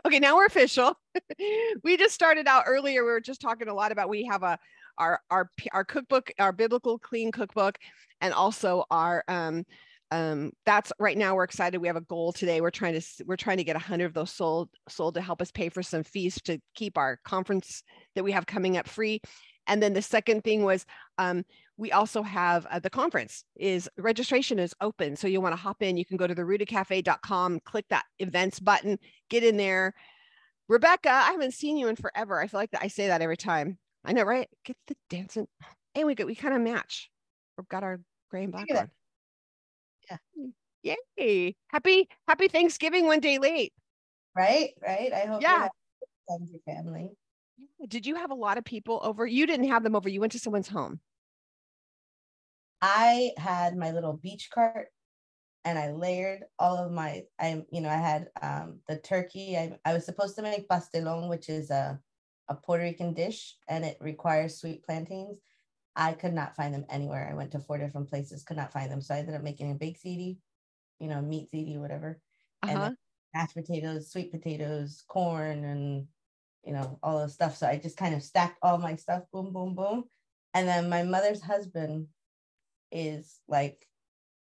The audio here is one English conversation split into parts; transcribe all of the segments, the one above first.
Okay, now we're official. We just started out earlier. We were just talking a lot about we have our cookbook, our biblical clean cookbook, and also our that's right now we're excited. We have a goal today. We're trying to get 100 of those sold to help us pay for some fees to keep our conference that we have coming up free. And then the second thing was we also have the conference is registration is open. So you want to hop in, you can go to therootedcafe.com, click that events button, get in there. Rebecca, I haven't seen you in forever. I feel like that I say that every time. I know, right? Get the dancing. And we kind of match. We've got our gray and black on. Yeah. Yay. Happy Thanksgiving 1 day late. Right. I hope you Yeah. have time with your family. Did you have a lot of people over? You didn't have them over. You went to someone's home. I had my little beach cart and I layered all of I had the turkey. I was supposed to make pastelón, which is a Puerto Rican dish, and it requires sweet plantains. I could not find them anywhere. I went to 4 different places, could not find them. So I ended up making a baked ziti, meat ziti, whatever. And then mashed potatoes, sweet potatoes, corn, and all the stuff. So I just kind of stacked all my stuff, boom, boom, boom. And then my mother's husband is like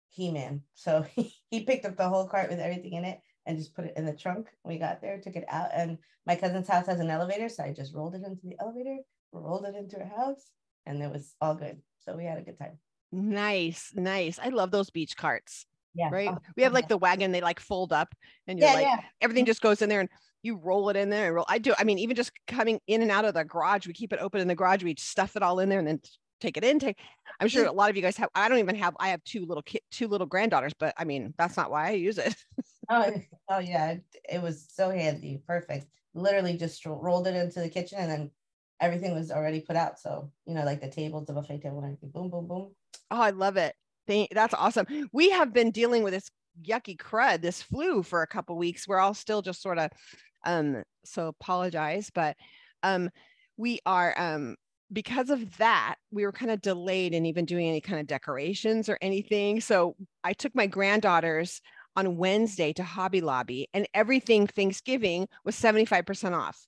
He-Man. So he picked up the whole cart with everything in it and just put it in the trunk. We got there, took it out. And my cousin's house has an elevator. So I just rolled it into the elevator, rolled it into her house, and it was all good. So we had a good time. Nice. I love those beach carts. Yeah. Right. Oh, We have like the wagon, they like fold up and you're everything just goes in there and you roll it in there and roll. I mean, even just coming in and out of the garage, we keep it open in the garage. We stuff it all in there and then take it in. I'm sure a lot of you guys have, I have two little granddaughters, but I mean, that's not why I use it. oh yeah. It was so handy. Perfect. Literally just rolled it into the kitchen and then everything was already put out. So, like the tables, the buffet table, and everything. Boom, boom, boom. Oh, I love it. That's awesome. We have been dealing with this yucky crud, this flu for a couple weeks. We're all still just sort of, so apologize, but we are, because of that, we were kind of delayed in even doing any kind of decorations or anything. So I took my granddaughters on Wednesday to Hobby Lobby and everything Thanksgiving was 75% off.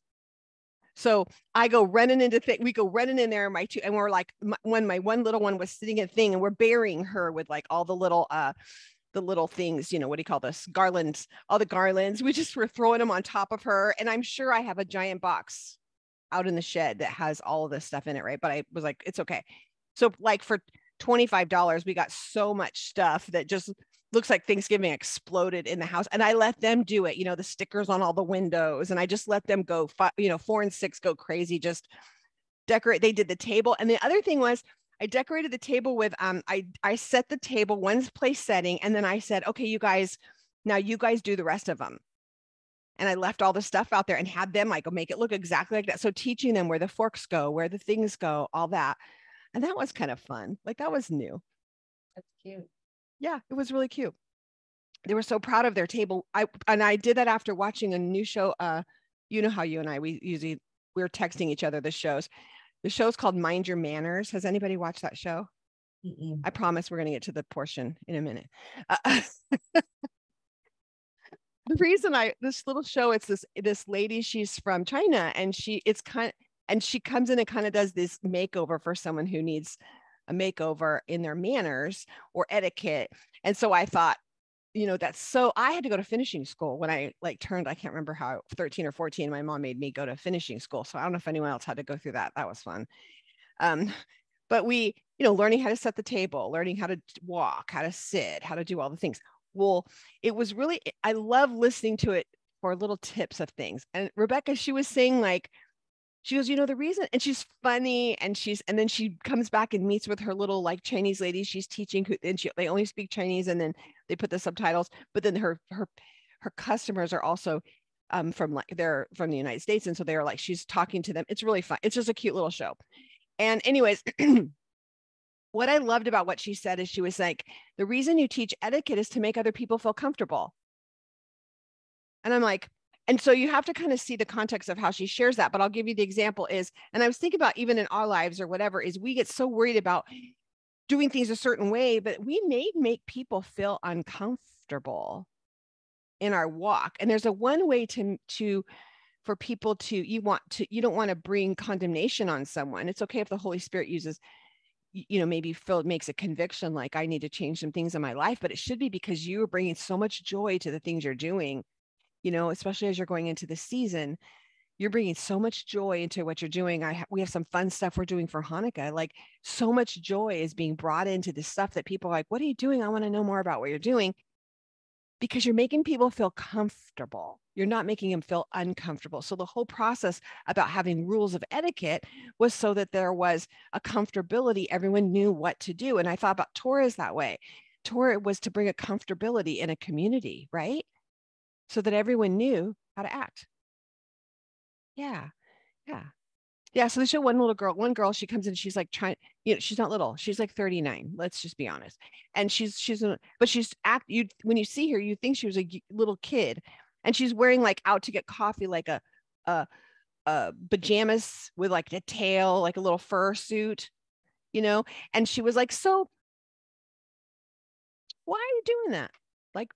So we go running in there, and we're like, when my one little one was sitting at a thing and we're burying her with like all the little things, what do you call this? Garlands, all the garlands. We just were throwing them on top of her. And I'm sure I have a giant box out in the shed that has all of this stuff in it. Right. But I was like, it's okay. So like for $25, we got so much stuff that just looks like Thanksgiving exploded in the house. And I let them do it, the stickers on all the windows. And I just let them go, 4 and 6 go crazy, just decorate. They did the table. And the other thing was I decorated the table with, I set the table, one place setting. And then I said, okay, now you guys do the rest of them. And I left all the stuff out there and had them like make it look exactly like that. So teaching them where the forks go, where the things go, all that. And that was kind of fun. Like that was new. That's cute. Yeah, it was really cute. They were so proud of their table. I did that after watching a new show. You know how you and I, we're texting each other the shows. The show's called Mind Your Manners. Has anybody watched that show? Mm-mm. I promise we're going to get to the portion in a minute. The reason this little show, it's this lady, she's from China and she comes in and kind of does this makeover for someone who needs a makeover in their manners or etiquette. And so I thought, I had to go to finishing school when I turned, I can't remember how, 13 or 14, my mom made me go to finishing school. So I don't know if anyone else had to go through that. That was fun. But we, learning how to set the table, learning how to walk, how to sit, how to do all the things. Well, it was really, I love listening to it for little tips of things. And Rebecca, she was saying she goes, the reason, and she's funny and then she comes back and meets with her little Chinese lady she's teaching and they only speak Chinese and then they put the subtitles, but then her customers are also they're from the United States. And so they're she's talking to them. It's really fun. It's just a cute little show. And anyways, what I loved about what she said is she was like, the reason you teach etiquette is to make other people feel comfortable. And I'm like, and so you have to kind of see the context of how she shares that. But I'll give you the example and I was thinking about even in our lives or whatever, is we get so worried about doing things a certain way, but we may make people feel uncomfortable. in our walk. And there's a one way for people to, you don't want to bring condemnation on someone. It's okay if the Holy Spirit uses, maybe Phil makes a conviction, like I need to change some things in my life, but it should be because you are bringing so much joy to the things you're doing, especially as you're going into the season. You're bringing so much joy into what you're doing. We have some fun stuff we're doing for Hanukkah. Like, so much joy is being brought into this stuff that people are like, what are you doing? I want to know more about what you're doing, because you're making people feel comfortable. You're not making them feel uncomfortable. So the whole process about having rules of etiquette was so that there was a comfortability. Everyone knew what to do. And I thought about Torah that way. Torah was to bring a comfortability in a community, right? So that everyone knew how to act. Yeah. Yeah. Yeah. So they show one girl, she comes in, she's like she's not little. She's like 39. Let's just be honest. And when you see her, you think she was a little kid, and she's wearing like out to get coffee, like a pajamas with like a tail, like a little fur suit, and she was like, so why are you doing that? Like,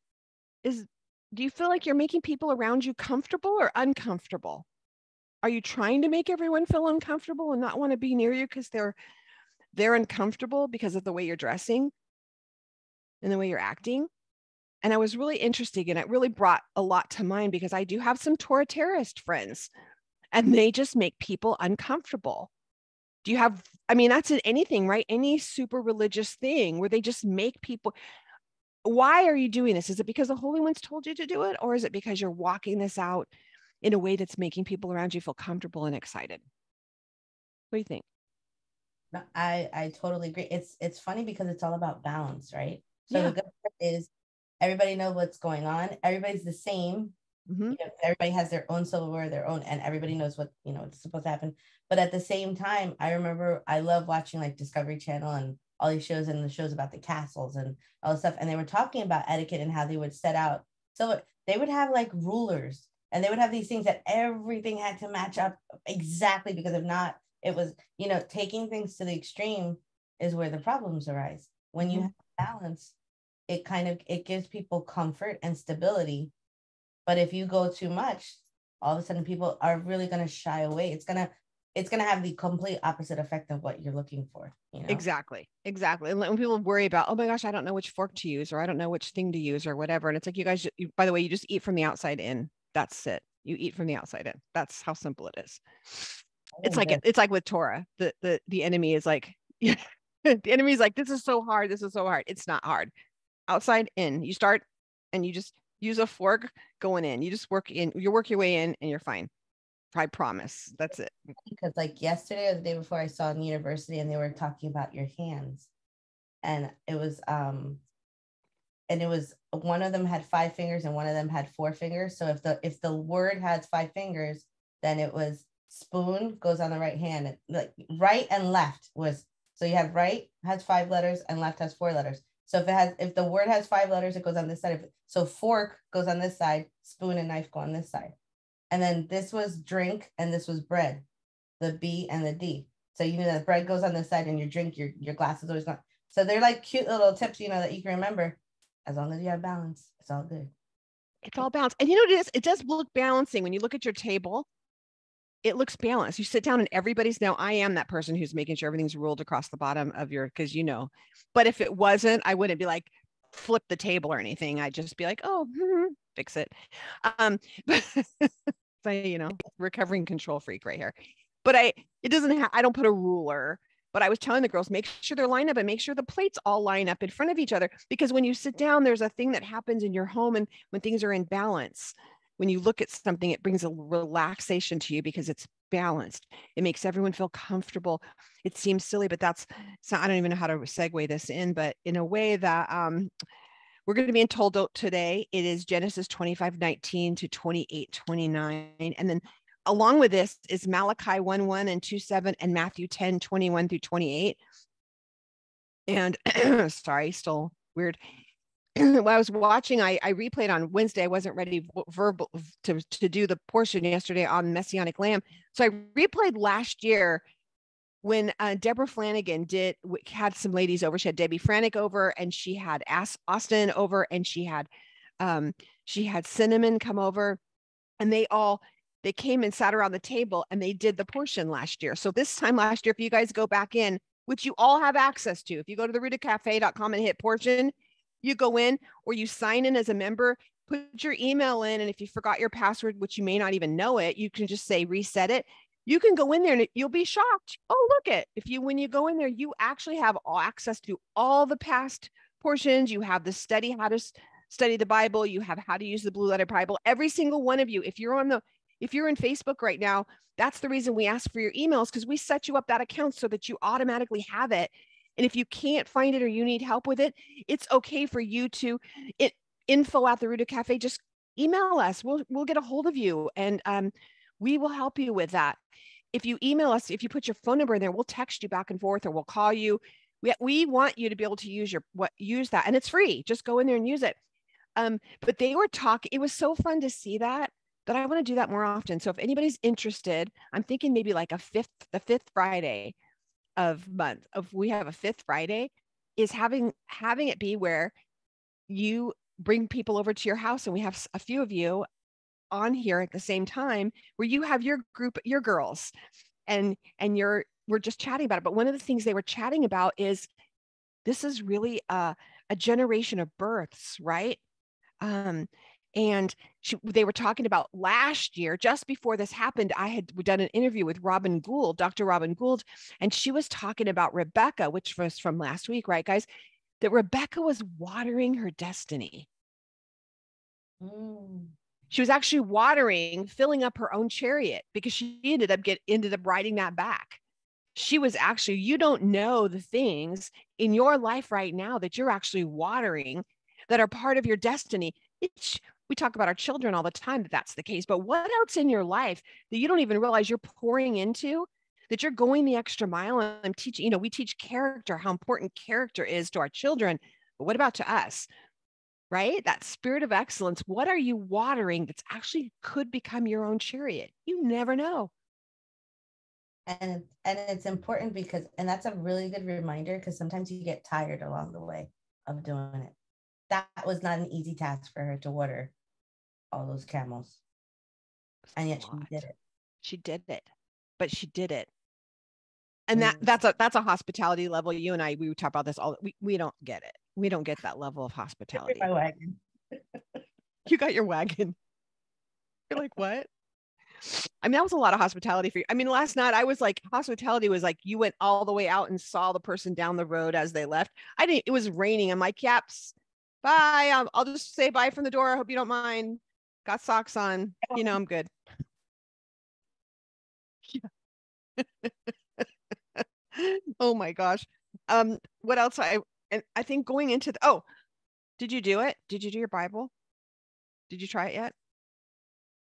do you feel like you're making people around you comfortable or uncomfortable? Are you trying to make everyone feel uncomfortable and not want to be near you because they're uncomfortable because of the way you're dressing and the way you're acting? And I was really interested, and it really brought a lot to mind, because I do have some Torah terrorist friends, and they just make people uncomfortable. That's in anything, right? Any super religious thing where they just make people. Why are you doing this? Is it because the Holy One's told you to do it? Or is it because you're walking this out in a way that's making people around you feel comfortable and excited? What do you think? No, I totally agree. It's funny because it's all about balance, right? So the good part is everybody knows what's going on. Everybody's the same. Mm-hmm. Everybody has their own silverware, their own, and everybody knows what it's supposed to happen. But at the same time, I remember I love watching like Discovery Channel and all these shows, and the shows about the castles and all this stuff. And they were talking about etiquette and how they would set out. So they would have like rulers, and they would have these things that everything had to match up exactly, because if not, it was, taking things to the extreme is where the problems arise. When you have balance, it gives people comfort and stability. But if you go too much, all of a sudden people are really going to shy away. It's going to have the complete opposite effect of what you're looking for, Exactly. And when people worry about, oh my gosh, I don't know which fork to use, or I don't know which thing to use, or whatever. And it's like, you guys, by the way, you just eat from the outside in. That's it. You eat from the outside in. That's how simple it is. It's like with Torah, the enemy is like, the enemy is like, this is so hard. This is so hard. It's not hard. Outside in. You start and you just use a fork going in. You just work your way in, and you're fine. I promise. That's it. Because like yesterday or the day before, I saw in university, and they were talking about your hands, and it was one of them had 5 fingers and one of them had 4 fingers. So if the word has 5 fingers, then it was spoon goes on the right hand, like right and left was, so you have right has 5 letters and left has 4 letters. So if the word has 5 letters, it goes on this side. So fork goes on this side, spoon and knife go on this side. And then this was drink and this was bread, the B and the D. So you know that bread goes on this side, and your drink, your glass is always gone. So they're like cute little tips, that you can remember. As long as you have balance, it's all good. It's all balanced. And what it is? It does look balancing when you look at your table. It looks balanced. You sit down and everybody's, now I am that person who's making sure everything's ruled across the bottom of because but if it wasn't, I wouldn't be like flip the table or anything. I'd just be like, oh, fix it. But so, recovering control freak right here. But I don't put a ruler, but I was telling the girls, make sure they're lined up and make sure the plates all line up in front of each other, because when you sit down, there's a thing that happens in your home, and when things are in balance, when you look at something, it brings a relaxation to you because it's balanced. It makes everyone feel comfortable. It seems silly, but I don't even know how to segue this in, but in a way that we're going to be in Toldot today. It is Genesis 25:19 to 28:29. And then along with this is Malachi 1:1 and 2:7 and Matthew 10:21 through 28. And sorry, still weird. While I was watching, I replayed on Wednesday. I wasn't ready verbal to do the portion yesterday on Messianic Lamb. So I replayed last year when Deborah Flanagan had some ladies over. She had Debbie Franick over, and she had Austin over, and she had She had Cinnamon come over, and they came and sat around the table and they did the portion last year. So this time last year, if you guys go back in, which you all have access to, if you go to therootedcafe.com and hit portion, you go in or you sign in as a member, put your email in. And if you forgot your password, which you may not even know it, you can just say reset it. You can go in there and you'll be shocked. Oh, look it. When you go in there, you actually have all access to all the past portions. You have the study, how to study the Bible. You have how to use the Blue Letter Bible. Every single one of you, if you're in Facebook right now, that's the reason we ask for your emails, because we set you up that account so that you automatically have it. And if you can't find it or you need help with it, it's okay for you to info at the Rooted Cafe. Just email us. We'll get a hold of you, and we will help you with that. If you email us, if you put your phone number in there, we'll text you back and forth, or we'll call you. We want you to be able to use that, and it's free. Just go in there and use it. But they were talking. It was so fun to see that I want to do that more often. So if anybody's interested, I'm thinking maybe like the fifth Friday of month we have a fifth Friday is having it be where you bring people over to your house, and we have a few of you on here at the same time, where you have your group, your girls, and we're just chatting about it. But one of the things they were chatting about is this is really a generation of births, right? And they were talking about last year, just before this happened, I had done an interview with Dr. Robin Gould, and she was talking about Rebecca, which was from last week, right, guys? That Rebecca was watering her destiny. She was actually filling up her own chariot, because she ended up riding that back. She was actually, you don't know the things in your life right now that you're actually watering that are part of your destiny. We talk about our children all the time that's the case, but what else in your life that you don't even realize you're pouring into, that you're going the extra mile? And I'm teaching, we teach character, how important character is to our children, but what about to us, right? That spirit of excellence. What are you watering that's actually could become your own chariot? You never know. And it's important because, and that's a really good reminder, because sometimes you get tired along the way of doing it. That was not an easy task for her to water all those camels. And yet she did it. She did it, but she did it. And that's a hospitality level. You and I, we talk about this all. We don't get it. We don't get that level of hospitality. My wagon. You got your wagon. You're like, what? I mean, that was a lot of hospitality for you. I mean, last night I was like, hospitality was like, you went all the way out and saw the person down the road as they left. It was raining. I'm like, yaps, bye. I'll just say bye from the door. I hope you don't mind. Got socks on. I'm good. Yeah. Oh my gosh. What else? I think going into did you do it? Did you do your Bible? Did you try it yet?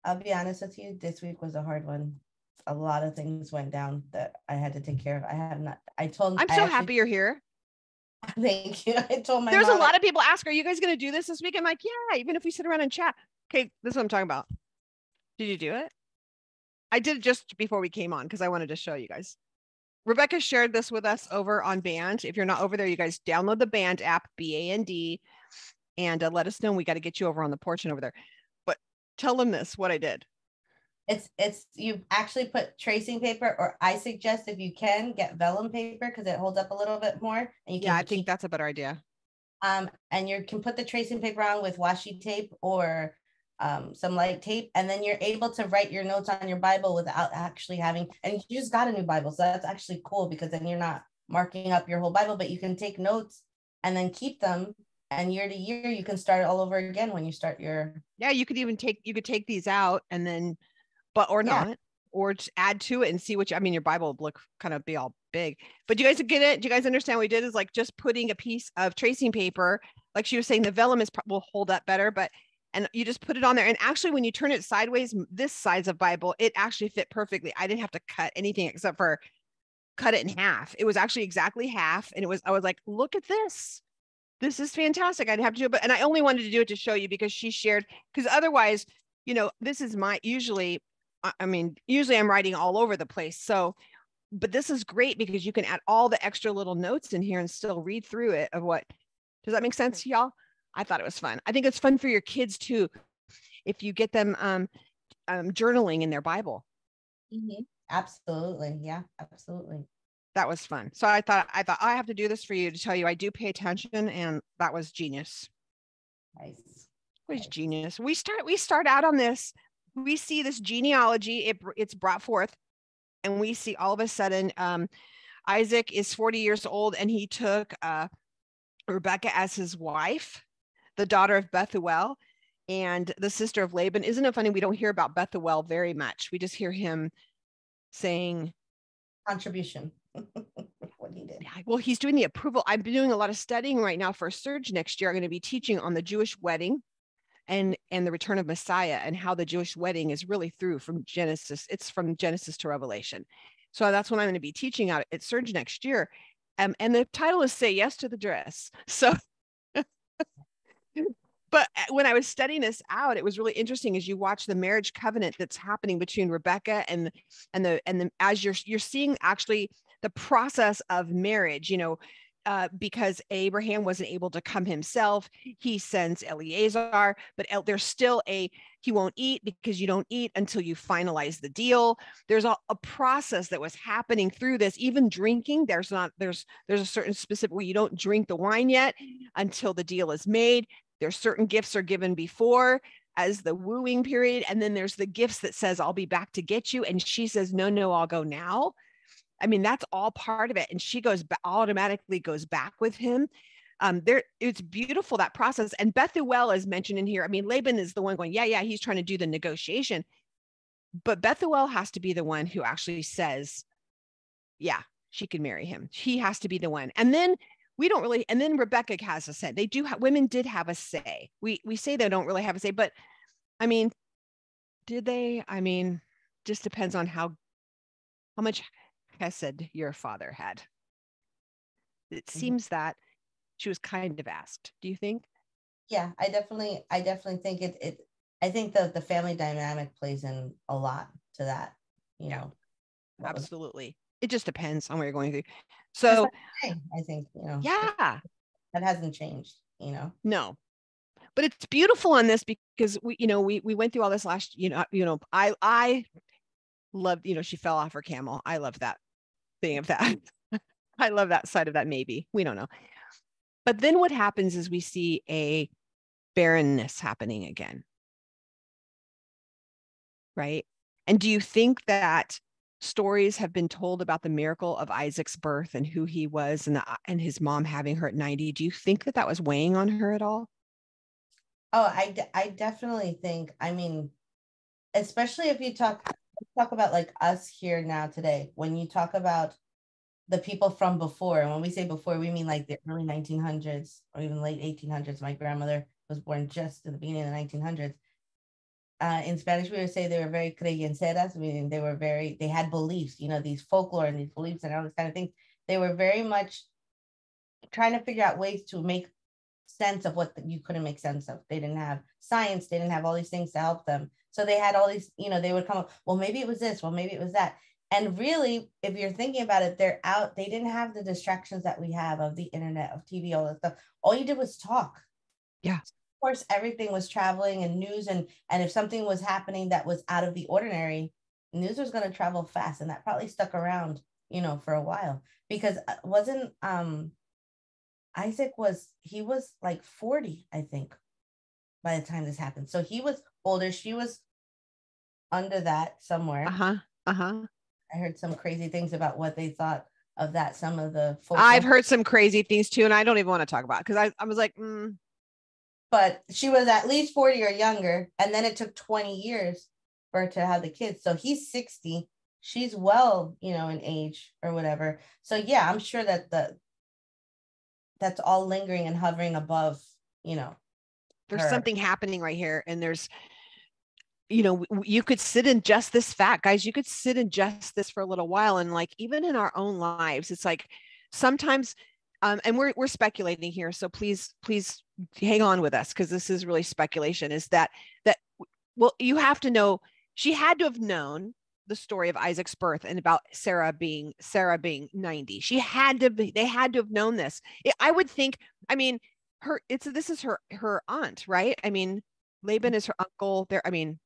I'll be honest with you, this week was a hard one. A lot of things went down that I had to take care of. I'm so happy you're here. Thank you. I told my There's a lot of people ask, are you guys going to do this week? I'm like, yeah, even if we sit around and chat. Okay, this is what I'm talking about. Did you do it? I did it just before we came on because I wanted to show you guys. Rebecca shared this with us over on Band. If you're not over there, you guys download the Band app, BAND, and let us know. We got to get you over on the porch and over there. But tell them what I did. It's you actually put tracing paper, or I suggest if you can get vellum paper because it holds up a little bit more. And I think that's a better idea. And you can put the tracing paper on with washi tape or some light tape, and then you're able to write your notes on your Bible without actually having, and you just got a new Bible. So that's actually cool, because then you're not marking up your whole Bible, but you can take notes and then keep them. And year to year, you can start all over again when you start your. Yeah, you could take these out and then, not, or just add to it and see your Bible will look kind of be all big. But do you guys get it? Do you guys understand what we did? Is like just putting a piece of tracing paper, like she was saying, the vellum will hold up better, and you just put it on there. And actually, when you turn it sideways, this size of Bible, it actually fit perfectly. I didn't have to cut anything except for cut it in half. It was actually exactly half. And I was like, look at this. This is fantastic. I'd have to do it. And I only wanted to do it to show you because she shared, because otherwise, this is usually I'm writing all over the place. So, but this is great because you can add all the extra little notes in here and still read through it does that make sense to y'all? I thought it was fun. I think it's fun for your kids too, if you get them journaling in their Bible. Mm-hmm. Absolutely. Yeah, absolutely. That was fun. So I thought I have to do this for you to tell you I do pay attention, and that was genius. Nice. It was Nice. genius. We start out on this. We see this genealogy. It's brought forth, and we see all of a sudden Isaac is 40 years old, and he took Rebecca as his wife, the daughter of Bethuel, and the sister of Laban. Isn't it funny? We don't hear about Bethuel very much. We just hear him saying contribution. What he did. Well, he's doing the approval. I've been doing a lot of studying right now for a surge next year. I'm going to be teaching on the Jewish wedding and the return of Messiah, and how the Jewish wedding is really through from Genesis. It's from Genesis to Revelation. So that's what I'm going to be teaching out at surge next year. And the title is Say Yes to the Dress. So but when I was studying this out, it was really interesting as you watch the marriage covenant that's happening between Rebecca and the as you're seeing actually the process of marriage, because Abraham wasn't able to come himself. He sends Eleazar, but there's still he won't eat because you don't eat until you finalize the deal. There's a process that was happening through this. Even drinking, there's a certain specific way you don't drink the wine yet until the deal is made. There's certain gifts are given before as the wooing period. And then there's the gifts that says, I'll be back to get you. And she says, no, I'll go now. I mean, that's all part of it. And she automatically goes back with him. It's beautiful, that process. And Bethuel is mentioned in here. I mean, Laban is the one going, yeah, he's trying to do the negotiation. But Bethuel has to be the one who actually says, yeah, she can marry him. He has to be the one. And then and then Rebecca has a say. Women did have a say. We say they don't really have a say, but I mean, did they? I mean, just depends on how much hesed your father had. It seems that she was kind of asked. Do you think? Yeah, I definitely think I think the family dynamic plays in a lot to that, Yeah, know. Absolutely. It just depends on what you're going through. So I think, yeah, that hasn't changed, No, but it's beautiful on this because we went through all this last, I loved, she fell off her camel. I love that thing of that. I love that side of that. Maybe we don't know. But then what happens is we see a barrenness happening again. Right. And do you think that stories have been told about the miracle of Isaac's birth and who he was and his mom having her at 90? Do you think that was weighing on her at all? Oh, I definitely think, I mean, especially if you talk about like us here now today, when you talk about the people from before, and when we say before, we mean like the early 1900s or even late 1800s. My grandmother was born just in the beginning of the 1900s. In Spanish, we would say they were very creyenceras, meaning they had beliefs, these folklore and these beliefs and all this kind of thing. They were very much trying to figure out ways to make sense of what you couldn't make sense of. They didn't have science. They didn't have all these things to help them. So they had all these, they would come up, well, maybe it was this, well, maybe it was that. And really, if you're thinking about it, they didn't have the distractions that we have of the internet, of TV, all that stuff. All you did was talk. Yeah. Of course, everything was traveling and news. And if something was happening that was out of the ordinary, news was going to travel fast. And that probably stuck around, for a while, because wasn't, Isaac was like 40, I think, by the time this happened. So he was older. She was under that somewhere. I heard some crazy things about what they thought of that. Some of the folks. I've heard some crazy things too, and I don't even want to talk about it because I was like, But she was at least 40 or younger, and then it took 20 years for her to have the kids. So he's 60. She's well, in age or whatever. So yeah, I'm sure that that's all lingering and hovering above, there's her. Something happening right here, and there's you could sit in just this fact, guys. You could sit in just this for a little while, and like even in our own lives, it's like sometimes and we're speculating here, so please hang on with us because this is really speculation. Is that well, you have to know, she had to have known the story of Isaac's birth and about Sarah being 90. They had to have known this. I would think, I mean, this is her aunt, right? I mean, Laban is her uncle. There, I mean,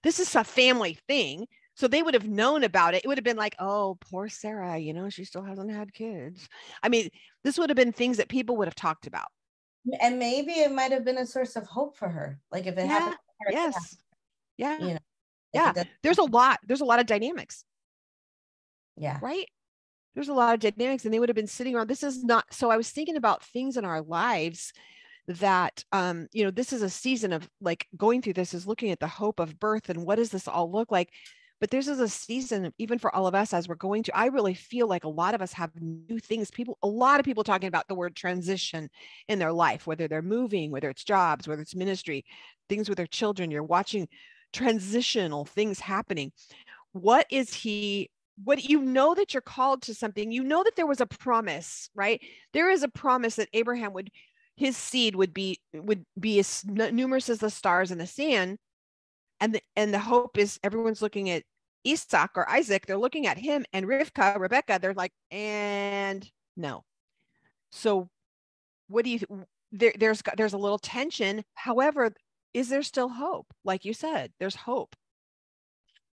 this is a family thing. So they would have known about it. It would have been like, oh, poor Sarah, she still hasn't had kids. I mean, this would have been things that people would have talked about. And maybe it might have been a source of hope for her. Like if it happened to her, Yes. Yeah. you know, Yeah. There's a lot of dynamics. Yeah. Right. There's a lot of dynamics, and they would have been sitting around. This is not, so I was thinking about things in our lives that, this is a season of like going through this, is looking at the hope of birth and what does this all look like? But this is a season, even for all of us, as we're going to, I really feel like a lot of us have new things. A lot of people talking about the word transition in their life, whether they're moving, whether it's jobs, whether it's ministry, things with their children. You're watching transitional things happening. What that you're called to something, that there was a promise, right? There is a promise that his seed would be as numerous as the stars in the sand. And the hope is everyone's looking at Isaac or Isaac, they're looking at him, and Rebecca, they're like, and no. So what do you there's a little tension. However, is there still hope? Like you said, there's hope.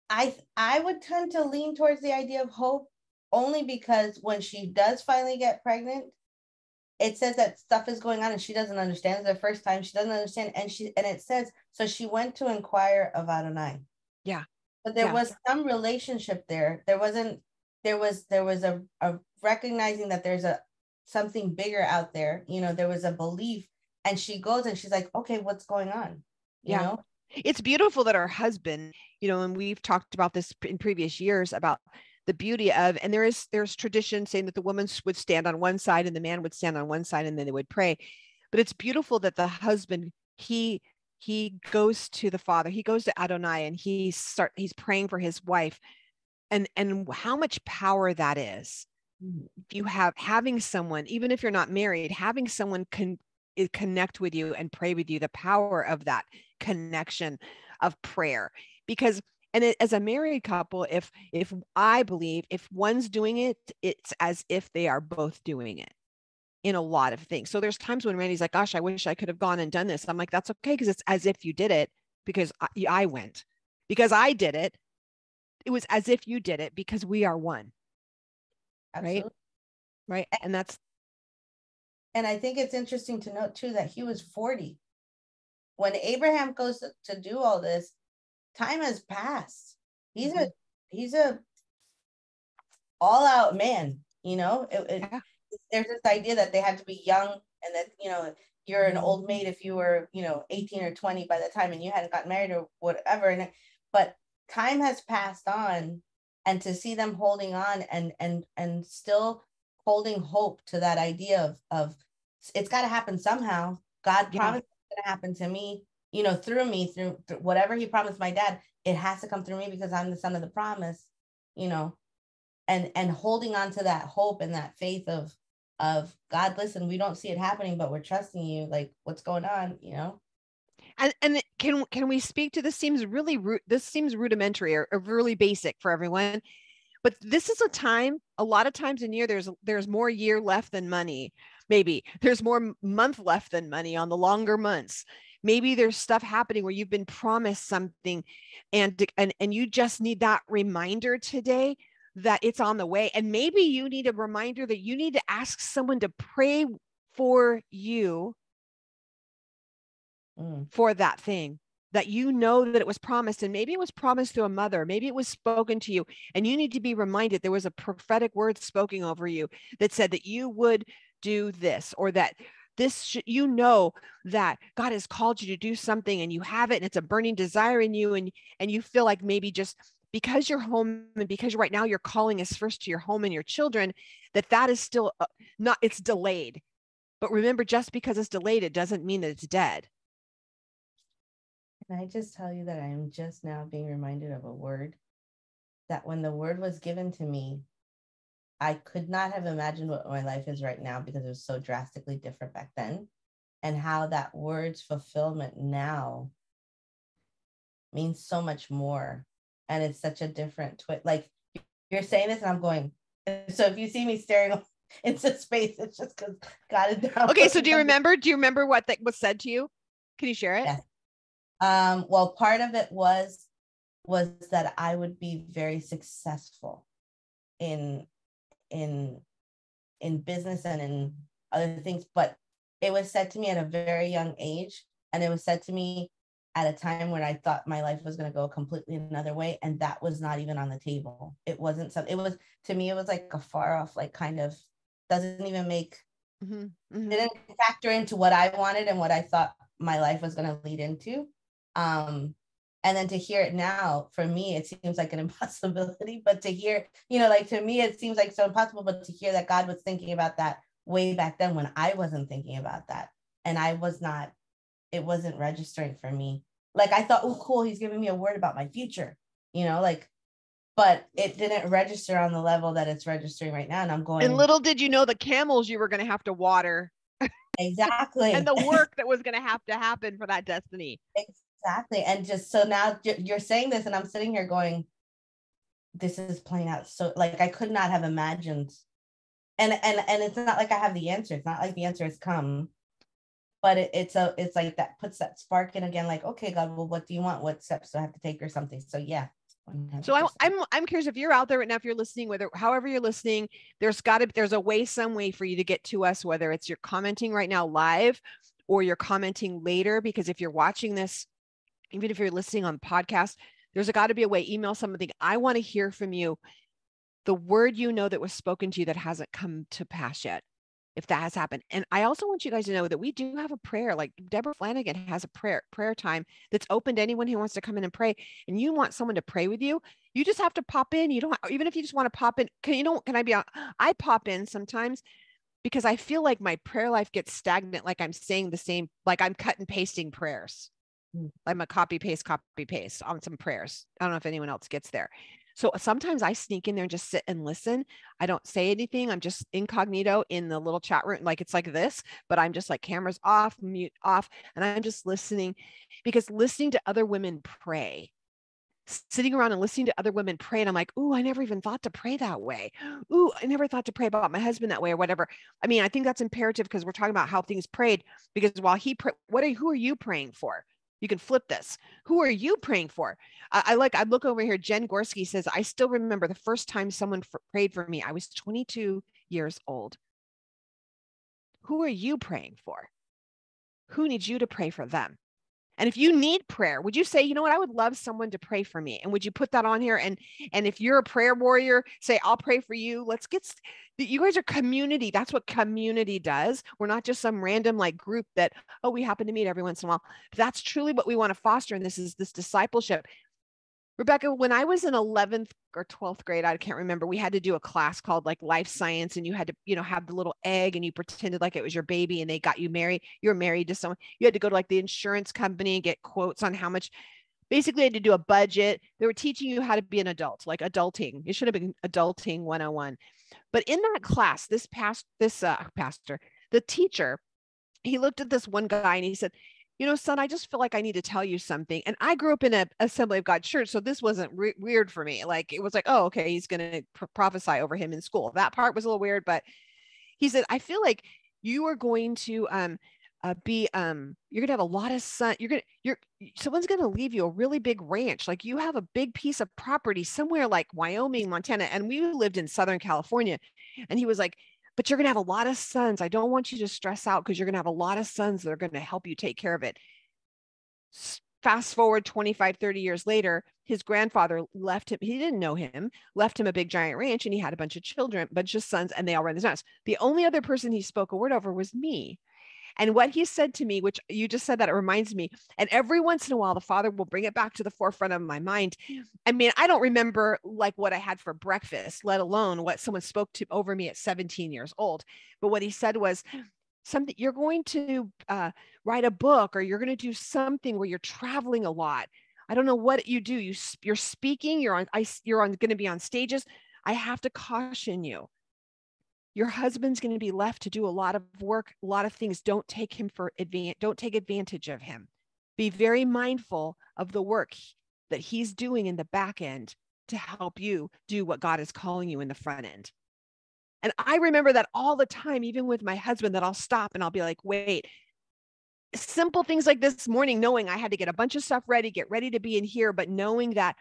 I would tend to lean towards the idea of hope, only because when she does finally get pregnant, it says that stuff is going on and she doesn't understand. It's the first time she doesn't understand, and it says so she went to inquire of Adonai. Yeah. But there was some relationship there. There was a recognizing that there's something bigger out there. There was a belief, and she goes and she's like, okay, what's going on? You know? It's beautiful that our husband, and we've talked about this in previous years about the beauty of, and there's tradition saying that the woman would stand on one side and the man would stand on one side, and then they would pray. But it's beautiful that the husband, he goes to the Father, he goes to Adonai, and he's praying for his wife, and how much power that is. If you having someone, even if you're not married, having someone connect with you and pray with you, the power of that connection of prayer. Because as a married couple, if I believe if one's doing it, it's as if they are both doing it in a lot of things. So there's times when Randy's like, gosh, I wish I could have gone and done this. I'm like, that's okay, because it's as if you did it, because I went, because I did it. It was as if you did it, because we are one. Absolutely. Right. And I think it's interesting to note too that he was 40 when Abraham goes to do all this. Time has passed. He's a all out man. There's this idea that they had to be young, and that you're an old maid if you were 18 or 20 by the time, and you hadn't got married or whatever. But time has passed on, and to see them holding on and still holding hope to that idea of it's got to happen somehow. God promised it's going to happen to me, through me, through whatever he promised my dad. It has to come through me because I'm the son of the promise, and holding on to that hope and that faith of God, listen, we don't see it happening, but we're trusting you. Like, what's going on, And can we speak to this? Seems rudimentary or really basic for everyone, but this is a lot of times in year, there's more year left than money. Maybe there's more month left than money on the longer months. Maybe there's stuff happening where you've been promised something, and you just need that reminder today that it's on the way. And maybe you need a reminder that you need to ask someone to pray for you for that thing, that that it was promised. And maybe it was promised through a mother, maybe it was spoken to you, and you need to be reminded there was a prophetic word spoken over you that said that you would do this, or that that God has called you to do something, and you have it, and it's a burning desire in you, and you feel like maybe just because you're home, and because right now your calling is first to your home and your children, that is still not, it's delayed. But remember, just because it's delayed, it doesn't mean that it's dead. Can I just tell you that I am just now being reminded of a word that when the word was given to me, I could not have imagined what my life is right now, because it was so drastically different back then, and how that word's fulfillment now means so much more. And it's such a different twist. Like, you're saying this and I'm going, so if you see me staring It's a space. It's just because God is down. Okay, so do you remember what that was said to you? Can you share it? Yes. Well, part of it was that I would be very successful in in business and in other things, but it was said to me at a very young age, and it was said to me at a time when I thought my life was going to go completely another way, and that was not even on the table. It wasn't something. It was, to me, it was like a far off, like kind of doesn't even make didn't factor into what I wanted and what I thought my life was going to lead into. And then to hear it now, for me, it seems like an impossibility, but to hear, like to me, it seems like so impossible, but to hear that God was thinking about that way back then when I wasn't thinking about that. And it wasn't registering for me. Like I thought, oh, cool, he's giving me a word about my future, but it didn't register on the level that it's registering right now. And I'm going. And little did you know the camels you were going to have to water. Exactly. And the work that was going to happen for that destiny. Exactly. And just so now you're saying this, and I'm sitting here going, this is playing out. So like I could not have imagined. And it's not like I have the answer. It's not like the answer has come. But it's like that puts that spark in again, like, okay, God, well, what do you want? What steps do I have to take or something? So yeah. 100%. So I'm curious if you're out there right now, if you're listening, however you're listening, there's a way, some way for you to get to us, whether it's you're commenting right now live or you're commenting later, because if you're watching this, even if you're listening on podcast, there's got to be a way. Email something. I want to hear from you. The word that was spoken to you that hasn't come to pass yet, if that has happened. And I also want you guys to know that we do have a prayer. Like Deborah Flanagan has a prayer time that's open to anyone who wants to come in and pray. And you want someone to pray with you, you just have to pop in. You don't, even if you just want to pop in, I pop in sometimes because I feel like my prayer life gets stagnant. Like I'm saying the same, like I'm cut and pasting prayers. I'm a copy paste on some prayers. I don't know if anyone else gets there. So sometimes I sneak in there and just sit and listen. I don't say anything. I'm just incognito in the little chat room. Like it's like this, but I'm just like cameras off, mute off. And I'm just listening, because listening to other women pray, sitting around and listening to other women pray. And I'm like, ooh, I never even thought to pray that way. Ooh, I never thought to pray about my husband that way or whatever. I mean, I think that's imperative because we're talking about how things prayed, because while who are you praying for? You can flip this. Who are you praying for? I look over here. Jen Gorski says, I still remember the first time someone prayed for me. I was 22 years old. Who are you praying for? Who needs you to pray for them? And if you need prayer, would you say, you know what, I would love someone to pray for me? And would you put that on here? And if you're a prayer warrior, say, I'll pray for you. You guys are community. That's what community does. We're not just some random like group that, oh, we happen to meet every once in a while. That's truly what we want to foster. And this is this discipleship. Rebecca, when I was in 11th or 12th grade, I can't remember, we had to do a class called like life science, and you had to, have the little egg and you pretended like it was your baby and they got you married. You're married to someone. You had to go to like the insurance company and get quotes on how much. Basically, I had to do a budget. They were teaching you how to be an adult, like adulting. It should have been adulting 101. But in that class, pastor, the teacher, he looked at this one guy and he said, son, I just feel like I need to tell you something. And I grew up in an Assembly of God church, so this wasn't weird for me. Like, it was like, oh, okay, he's going to prophesy over him in school. That part was a little weird, but he said, I feel like you are going to you're going to have a lot of someone's going to leave you a really big ranch. Like you have a big piece of property somewhere like Wyoming, Montana. And we lived in Southern California. And he was like, but you're going to have a lot of sons. I don't want you to stress out because you're going to have a lot of sons that are going to help you take care of it. Fast forward 25, 30 years later, his grandfather left him. He didn't know him, left him a big giant ranch, and he had a bunch of children, bunch of sons, and they all ran his house. The only other person he spoke a word over was me. And what he said to me, which you just said that, it reminds me, and every once in a while, the Father will bring it back to the forefront of my mind. I mean, I don't remember like what I had for breakfast, let alone what someone spoke to over me at 17 years old. But what he said was something, you're going to write a book, or you're going to do something where you're traveling a lot. I don't know what you do. You're speaking, you're going to be on stages. I have to caution you. Your husband's going to be left to do a lot of work, a lot of things. Don't take advantage of him. Be very mindful of the work that he's doing in the back end to help you do what God is calling you in the front end. And I remember that all the time, even with my husband, that I'll stop and I'll be like, wait, simple things like this morning, knowing I had to get a bunch of stuff ready, get ready to be in here, but knowing that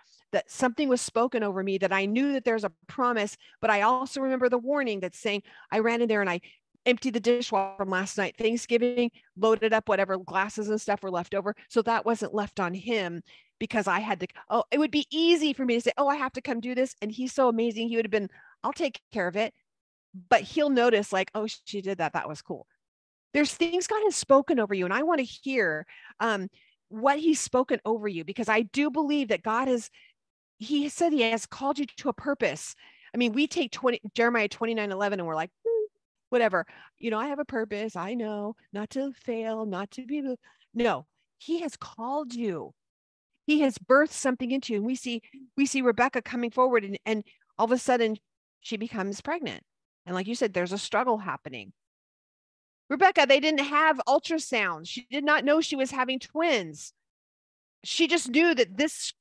something was spoken over me, that I knew that there's a promise, but I also remember the warning that's saying I ran in there and I emptied the dishwasher from last night, Thanksgiving, loaded up whatever glasses and stuff were left over. So that wasn't left on him because I had to, oh, it would be easy for me to say, oh, I have to come do this. And he's so amazing. He would have been, I'll take care of it. But he'll notice like, oh, she did that. That was cool. There's things God has spoken over you. And I want to hear what he's spoken over you, because I do believe that God has, he said he has called you to a purpose. I mean, we take Jeremiah 29:11 and we're like, whatever, I have a purpose. I know not to fail, not to be, no, he has called you. He has birthed something into you. And we see Rebecca coming forward and all of a sudden she becomes pregnant. And like you said, there's a struggle happening. Rebecca, they didn't have ultrasound. She did not know she was having twins. She just knew that this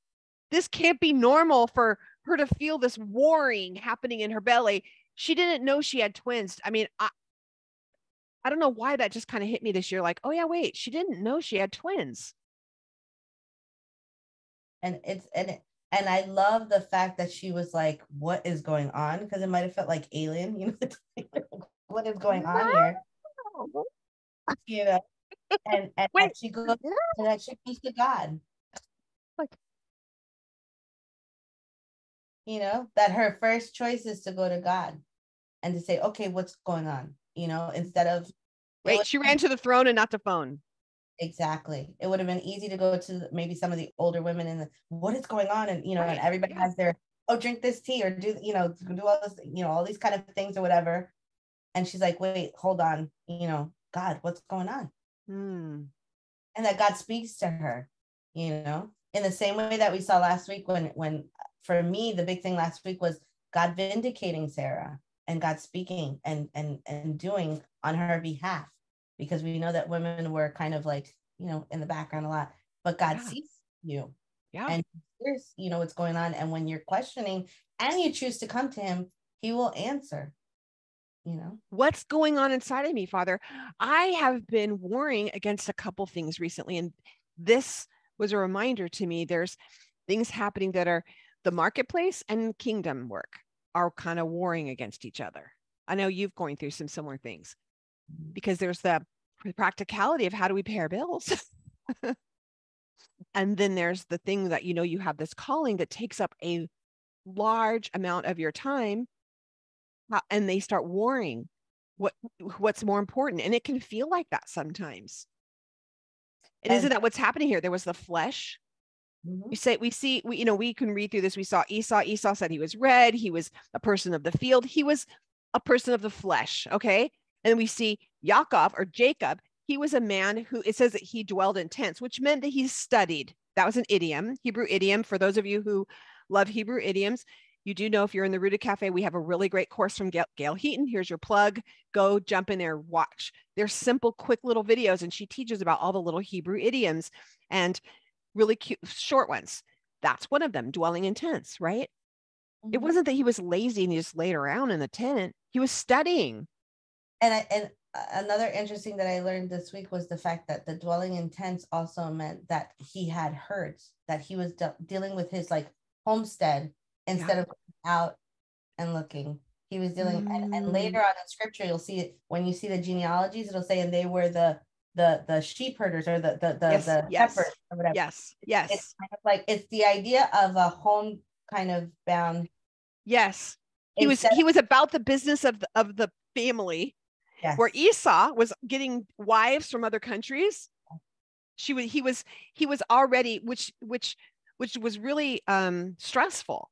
can't be normal for her to feel this warring happening in her belly. She didn't know she had twins. I mean, I don't know why that just kind of hit me this year. Like, oh yeah, wait, she didn't know she had twins. And I love the fact that she was like, what is going on? Because it might have felt like alien, what is going on here? And wait, she goes to God. like, that her first choice is to go to God and to say, okay, what's going on? Instead of wait, she ran to the throne and not the phone. Exactly. It would have been easy to go to maybe some of the older women and what is going on, and right. And everybody has their, oh, drink this tea or do all this, all these kind of things or whatever. And she's like, wait, hold on, God, what's going on? And that God speaks to her, in the same way that we saw last week when for me the big thing last week was God vindicating Sarah and God speaking and doing on her behalf, because we know that women were kind of like, in the background a lot, but God sees you and hears, what's going on. And when you're questioning and you choose to come to him, he will answer. What's going on inside of me, Father? I have been warring against a couple things recently, and this was a reminder to me. There's things happening that are the marketplace and kingdom work are kind of warring against each other. I know you've going through some similar things, because there's the practicality of how do we pay our bills? And then there's the thing that, you have this calling that takes up a large amount of your time, and they start warring what's more important. And it can feel like that sometimes. And isn't that what's happening here? There was the flesh. We can read through this. We saw Esau. Esau said he was red. He was a person of the field. He was a person of the flesh. Okay. And we see Yaakov or Jacob. He was a man who, it says that he dwelled in tents, which meant that he studied. That was an idiom, Hebrew idiom. For those of you who love Hebrew idioms, you do know if you're in the Rooted Cafe, we have a really great course from Gail Heaton. Here's your plug. Go jump in there, watch. They're simple, quick little videos, and she teaches about all the little Hebrew idioms and really cute, short ones. That's one of them, dwelling in tents, right? It wasn't that he was lazy and he just laid around in the tent. He was studying. And another interesting that I learned this week was the fact that the dwelling in tents also meant that he had herds, that he was dealing with his like homestead instead of going out and looking. He was dealing, and later on in scripture, you'll see it when you see the genealogies, it'll say, and they were the sheep herders or the shepherds or whatever. Yes. It's kind of like, it's the idea of a home kind of bound. Yes. He was about the business of the family. Yes. Where Esau was getting wives from other countries. He was already, which was really stressful.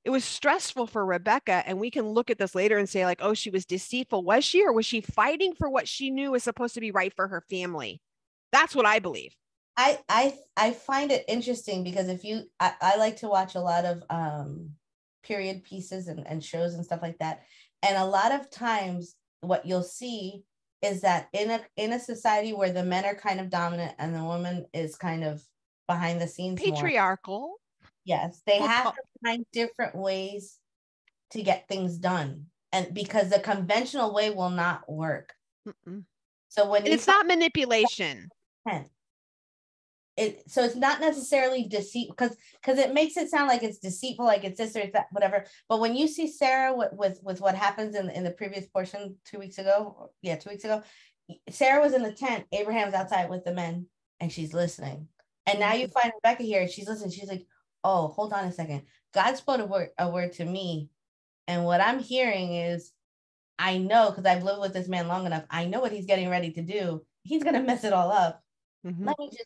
It was stressful for Rebecca, and we can look at this later and say like, oh, she was deceitful. Was she, or was she fighting for what she knew was supposed to be right for her family? That's what I believe. I find it interesting because I like to watch a lot of period pieces and shows and stuff like that, and a lot of times what you'll see is that in a society where the men are kind of dominant and the woman is kind of behind the scenes, patriarchal more. Yes, they have to find different ways to get things done. And because the conventional way will not work. Mm-mm. So when and it's not manipulation. So it's not necessarily deceit, because it makes it sound like it's deceitful, like it's this or it's that, whatever. But when you see Sarah with what happens in the previous portion 2 weeks ago, 2 weeks ago, Sarah was in the tent, Abraham's outside with the men, and she's listening. And now you find Rebecca here, and she's listening. She's like, oh, hold on a second. God spoke a word to me, and what I'm hearing is, I know, because I've lived with this man long enough, I know what he's getting ready to do. He's gonna mess it all up. Let me just,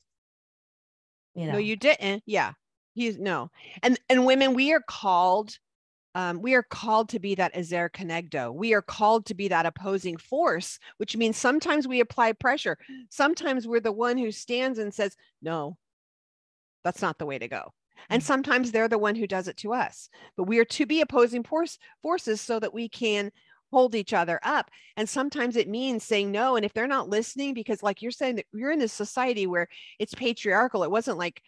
No, you didn't. Yeah. He's no. And women, we are called to be that ezer kenegdo. We are called to be that opposing force, which means sometimes we apply pressure. Sometimes we're the one who stands and says, no, that's not the way to go. And sometimes they're the one who does it to us. But we are to be opposing forces so that we can hold each other up. And sometimes it means saying no. And if they're not listening, because like you're saying, that you're in this society where it's patriarchal, it wasn't like,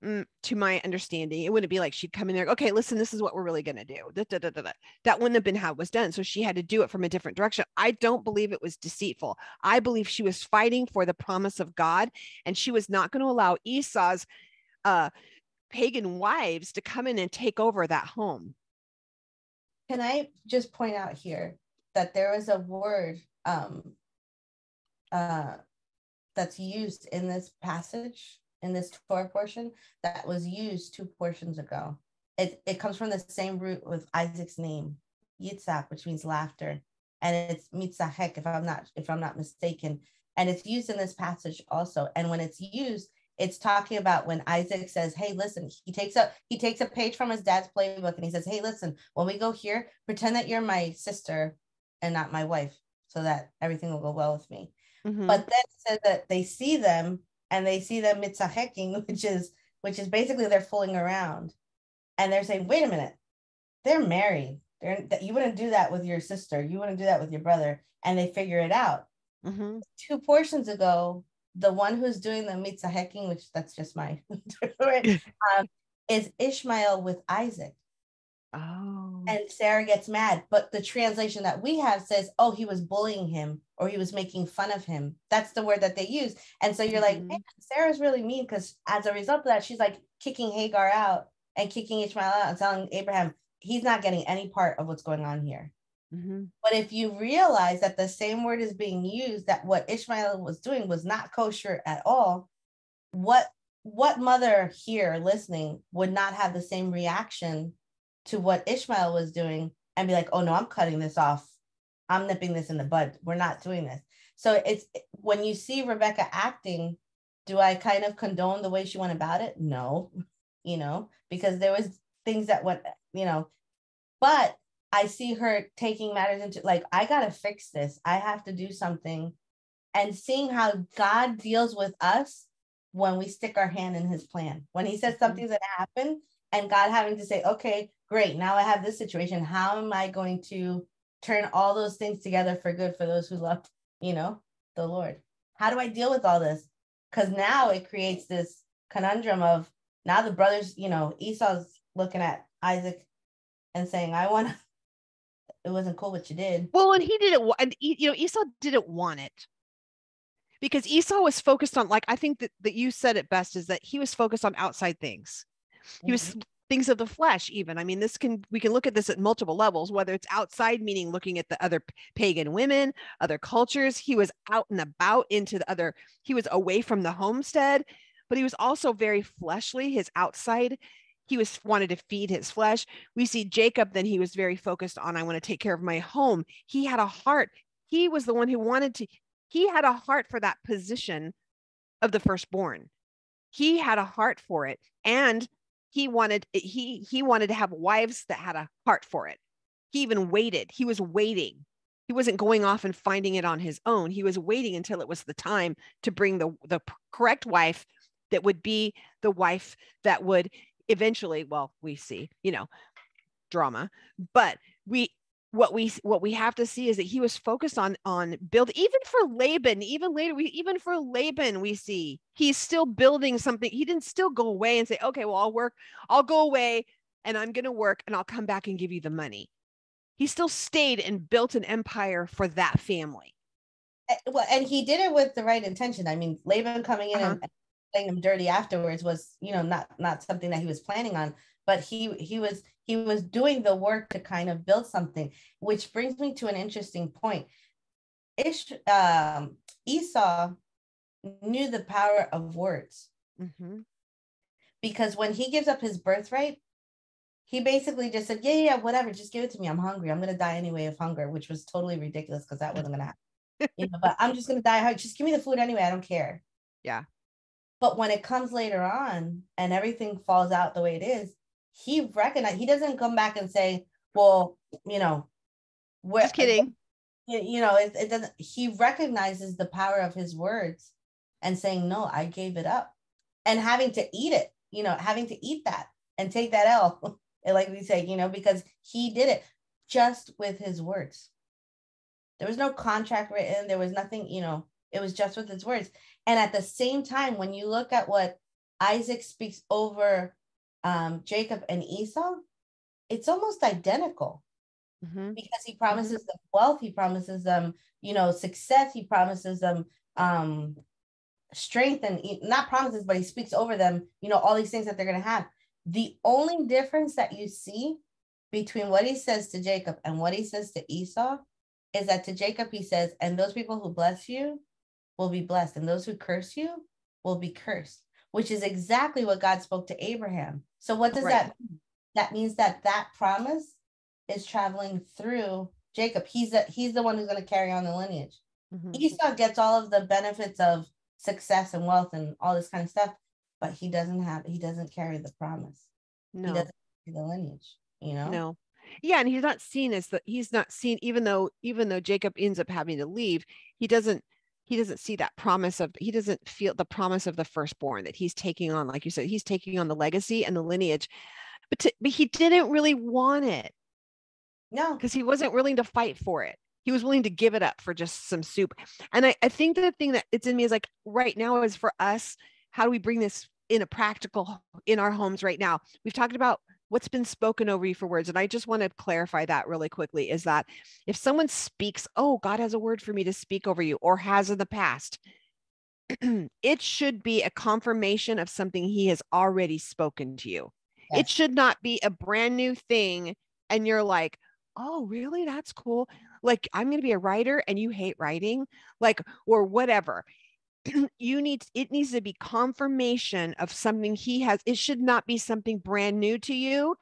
to my understanding, it wouldn't be like she'd come in there, okay, listen, this is what we're really going to do. That wouldn't have been how it was done. So she had to do it from a different direction. I don't believe it was deceitful. I believe she was fighting for the promise of God, and she was not going to allow Esau's pagan wives to come in and take over that home. Can I just point out here that there is a word that's used in this passage, in this Torah portion, that was used 2 portions ago. It comes from the same root with Isaac's name, Yitzhak, which means laughter, and it's mitzahek, if I'm not mistaken, and it's used in this passage also. And when it's used, it's talking about when Isaac says, hey, listen, he takes a page from his dad's playbook, and he says, hey, listen, when we go here, pretend that you're my sister and not my wife, so that everything will go well with me. But then it says that they see them, and they see them mitzaheking, which is basically they're fooling around. And they're saying, wait a minute, they're married. You wouldn't do that with your sister. You wouldn't do that with your brother. And they figure it out. 2 portions ago, the one who's doing the mitzaheking, which that's just my is Ishmael with Isaac. Oh. And Sarah gets mad. But the translation that we have says, oh, he was bullying him, or he was making fun of him. That's the word that they use. And so you're like, man, Sarah's really mean, because as a result of that, she's like kicking Hagar out and kicking Ishmael out and telling Abraham he's not getting any part of what's going on here. But if you realize that the same word is being used, that what Ishmael was doing was not kosher at all, what mother here listening would not have the same reaction to what Ishmael was doing and be like, oh no, I'm cutting this off. I'm nipping this in the bud. We're not doing this. So it's when you see Rebecca acting, do I kind of condone the way she went about it? No, because there was things that went, but I see her taking matters into, like, I got to fix this. I have to do something, and seeing how God deals with us when we stick our hand in his plan. When he says something's going to happen, and God having to say, okay, great, now I have this situation. How am I going to turn all those things together for good for those who love, the Lord? How do I deal with all this? Because now it creates this conundrum of, now the brothers, Esau's looking at Isaac and saying, it wasn't cool what you did. Well, and he didn't, and Esau didn't want it, because Esau was focused on, like, I think that you said it best, is that he was focused on outside things. He was things of the flesh, even. I mean, we can look at this at multiple levels, whether it's outside, meaning looking at the other pagan women, other cultures. He was out and about he was away from the homestead, but he was also very fleshly. His outside, he wanted to feed his flesh. We see Jacob, then he was very focused on, I want to take care of my home. He had a heart. He was the one who he had a heart for that position of the firstborn. He had a heart for it. And he wanted to have wives that had a heart for it. He even waited. He was waiting. He wasn't going off and finding it on his own. He was waiting until it was the time to bring the correct wife that would be the wife that would eventually, well, we see, drama, but what we have to see is that he was focused on build, even for Laban, even later, for Laban, we see he's still building something. He didn't still go away and say, okay, well, I'll go away and I'm going to work and I'll come back and give you the money. He still stayed and built an empire for that family. Well, and he did it with the right intention. I mean, Laban coming in Uh-huh. and playing him dirty afterwards was, not something that he was planning on, but he was doing the work to kind of build something, which brings me to an interesting point. Esau knew the power of words, because when he gives up his birthright, he basically just said, yeah, yeah, whatever, just give it to me. I'm hungry. I'm going to die anyway of hunger, which was totally ridiculous because that wasn't going to happen. But I'm just going to die. Just give me the food anyway. I don't care. Yeah. But when it comes later on and everything falls out the way it is, he doesn't come back and say, well, Just kidding. it doesn't, he recognizes the power of his words and saying, no, I gave it up, and having to eat it, having to eat that and take that L, like we say, because he did it just with his words. There was no contract written. There was nothing, it was just with his words. And at the same time, when you look at what Isaac speaks over Jacob and Esau, it's almost identical, because he promises them wealth. He promises them, success. He promises them strength, and not promises, but he speaks over them, all these things that they're going to have. The only difference that you see between what he says to Jacob and what he says to Esau is that to Jacob, he says, and those people who bless you will be blessed, and those who curse you will be cursed, which is exactly what God spoke to Abraham. So what does that mean? That means that promise is traveling through Jacob. He's the one who's going to carry on the lineage. Esau gets all of the benefits of success and wealth and all this kind of stuff, but he doesn't carry the promise. No. He doesn't carry the lineage, No. Yeah, and he's not seen even though Jacob ends up having to leave, he doesn't see that promise he doesn't feel the promise of the firstborn that he's taking on. Like you said, he's taking on the legacy and the lineage, but he didn't really want it. No, because he wasn't willing to fight for it. He was willing to give it up for just some soup. And I think the thing that it's in me is like right now is for us, how do we bring this in our homes right now? We've talked about what's been spoken over you for words. And I just want to clarify that really quickly, is that if someone speaks, oh, God has a word for me to speak over you, or has in the past, it should be a confirmation of something he has already spoken to you. Yes. It should not be a brand new thing. And you're like, oh, really? That's cool. Like, I'm going to be a writer and you hate writing, like, or whatever. It needs to be confirmation of something he has. It should not be something brand new to you.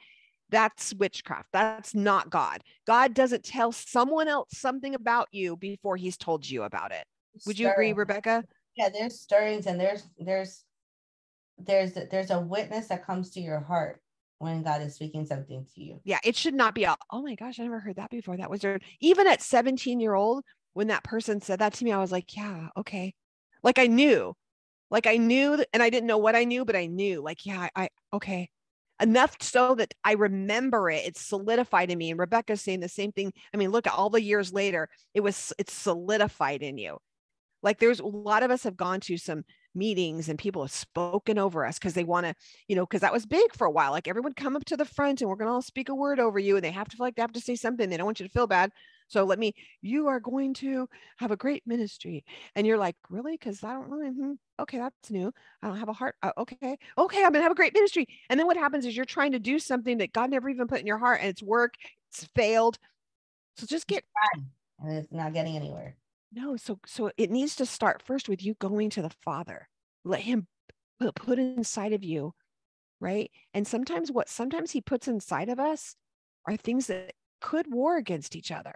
That's witchcraft. That's not God. God doesn't tell someone else something about you before he's told you about it. Would you agree, Rebecca? Yeah, there's stirrings, and there's a witness that comes to your heart when God is speaking something to you. Yeah, it should not be oh my gosh, I never heard that before. That was even at 17-year-old, when that person said that to me, I was like, yeah, okay. Like I knew, and I didn't know what I knew, but I knew, like, yeah, okay. Enough so that I remember it. It's solidified in me. And Rebecca's saying the same thing. I mean, look at all the years later, it's solidified in you. Like there's a lot of us have gone to some meetings and people have spoken over us because they want to, because that was big for a while. Like everyone come up to the front and we're going to all speak a word over you, and they have to say something. They don't want you to feel bad. So you are going to have a great ministry. And you're like, really? Because I don't really, okay, that's new. I don't have a heart. Okay, I'm going to have a great ministry. And then what happens is you're trying to do something that God never even put in your heart, and it's work. It's failed. So just get and it's not getting anywhere. No, so it needs to start first with you going to the Father. Let him put inside of you, right? And sometimes he puts inside of us are things that could war against each other.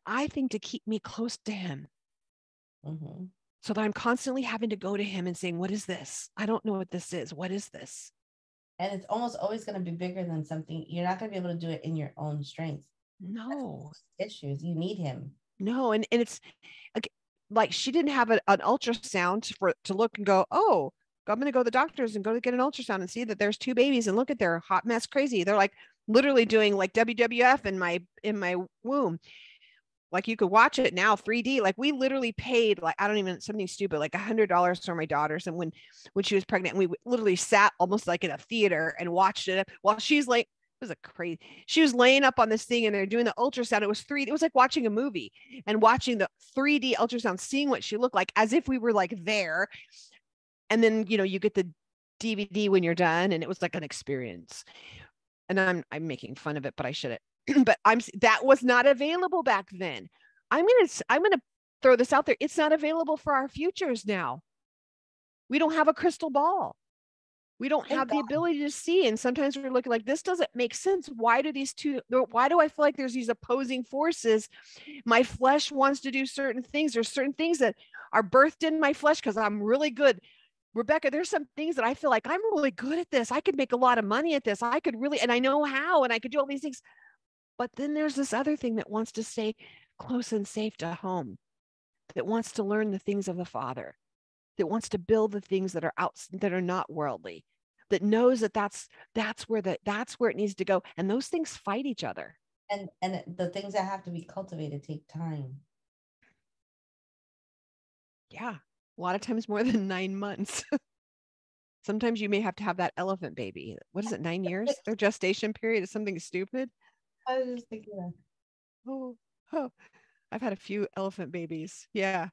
I think to keep me close to him. So that I'm constantly having to go to him and saying, what is this? I don't know what this is. What is this? And it's almost always going to be bigger than something. You're not going to be able to do it in your own strength. No. Issues. You need him. No. And it's like she didn't have an ultrasound to look and go, oh, I'm going to go to the doctors and go to get an ultrasound and see that there's 2 babies, and look at their hot mess crazy. They're like literally doing like WWF in my womb. Like you could watch it now 3D. Like we literally paid something stupid, like $100 for my daughters. And when she was pregnant, we literally sat almost like in a theater and watched it while she's like was a crazy, she was laying up on this thing and they're doing the ultrasound. It was it was like watching a movie and watching the 3D ultrasound, seeing what she looked like as if we were like there. And then, you know, you get the DVD when you're done, and it was like an experience. And I'm making fun of it, but I shouldn't. But that was not available back then. I'm gonna throw this out there. It's not available for our futures now. We don't have a crystal ball. We don't have the ability to see. And sometimes we're looking like, this doesn't make sense. Why do I feel like there's these opposing forces? My flesh wants to do certain things. There's certain things that are birthed in my flesh because I'm really good. Rebecca, there's some things that I feel like I'm really good at this. I could make a lot of money at this. I could really, and I know how, and I could do all these things. But then there's this other thing that wants to stay close and safe to home, that wants to learn the things of the Father, that wants to build the things that are that are not worldly, that knows that that's where it needs to go. And those things fight each other. And the things that have to be cultivated take time. Yeah. A lot of times more than 9 months. Sometimes you may have to have that elephant baby. What is it, 9 years? Their gestation period is something stupid. I was just thinking that. Oh, I've had a few elephant babies. Yeah.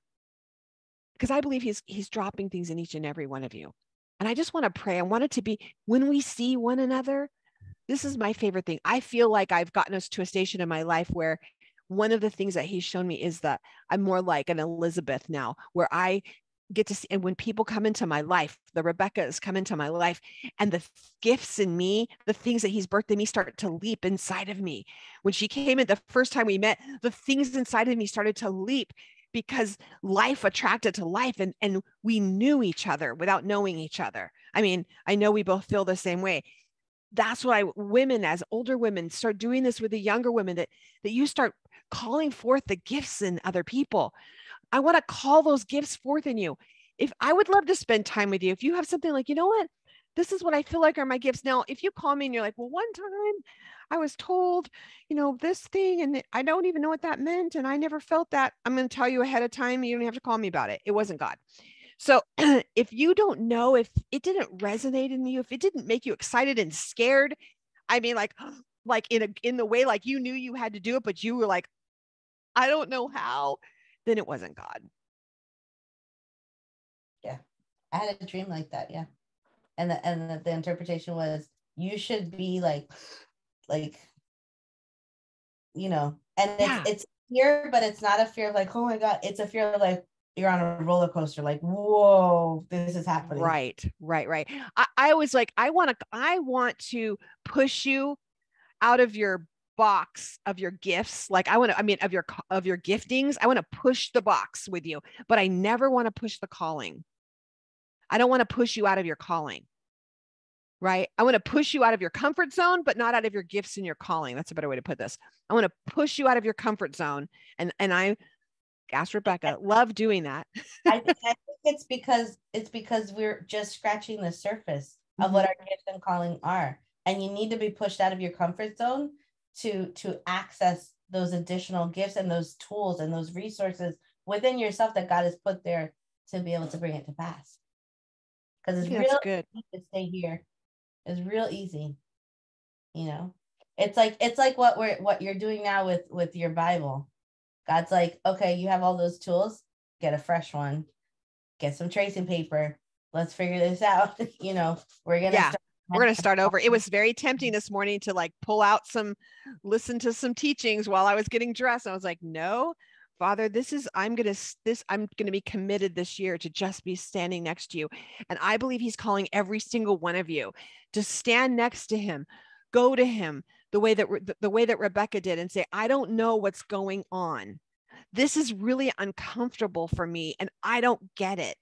Because I believe he's dropping things in each and every one of you. And I just want to pray. I want it to be, when we see one another, this is my favorite thing. I feel like I've gotten us to a station in my life where one of the things that he's shown me is that I'm more like an Elizabeth now, where I get to see, and when people come into my life, the Rebecca's come into my life, and the gifts in me, the things that he's birthed in me start to leap inside of me. When she came in the first time we met, the things inside of me started to leap because life attracted to life, and we knew each other without knowing each other. I mean, I know we both feel the same way. That's why women, as older women, start doing this with the younger women, that you start calling forth the gifts in other people. I want to call those gifts forth in you. If I would love to spend time with you, if you have something like, you know what, this is what I feel like are my gifts. Now, if you call me and you're like, well, one time I was told, you know, this thing, and I don't even know what that meant, and I never felt that, I'm going to tell you ahead of time. You don't have to call me about it. It wasn't God. So if you don't know, if it didn't resonate in you, if it didn't make you excited and scared, I mean, like in the way, like you knew you had to do it, but you were like, I don't know how, then it wasn't God. Yeah. I had a dream like that. Yeah. And the interpretation was, you should be like, you know, and it's fear, but it's not a fear of like, oh my God, it's a fear of like, you're on a roller coaster, like, whoa, this is happening. Right. I was like, I want to push you out of your box of your gifts. Like of your giftings. I want to push the box with you, but I never want to push the calling. I don't want to push you out of your calling. Right. I want to push you out of your comfort zone, but not out of your gifts and your calling. That's a better way to put this. I want to push you out of your comfort zone. And I asked Rebecca, love doing that. I think it's because we're just scratching the surface of what our gifts and calling are. And you need to be pushed out of your comfort zone to access those additional gifts and those tools and those resources within yourself that God has put there to be able to bring it to pass. Because it's real easy to stay here. It's real easy. You know, it's like what you're doing now with your Bible. God's like, okay, you have all those tools, get a fresh one, get some tracing paper. Let's figure this out. You know, we're going to start over. It was very tempting this morning to like pull out listen to some teachings while I was getting dressed. I was like, no, Father, I'm going to be committed this year to just be standing next to you. And I believe he's calling every single one of you to stand next to him, go to him the way that Rebecca did, and say, I don't know what's going on. This is really uncomfortable for me, and I don't get it.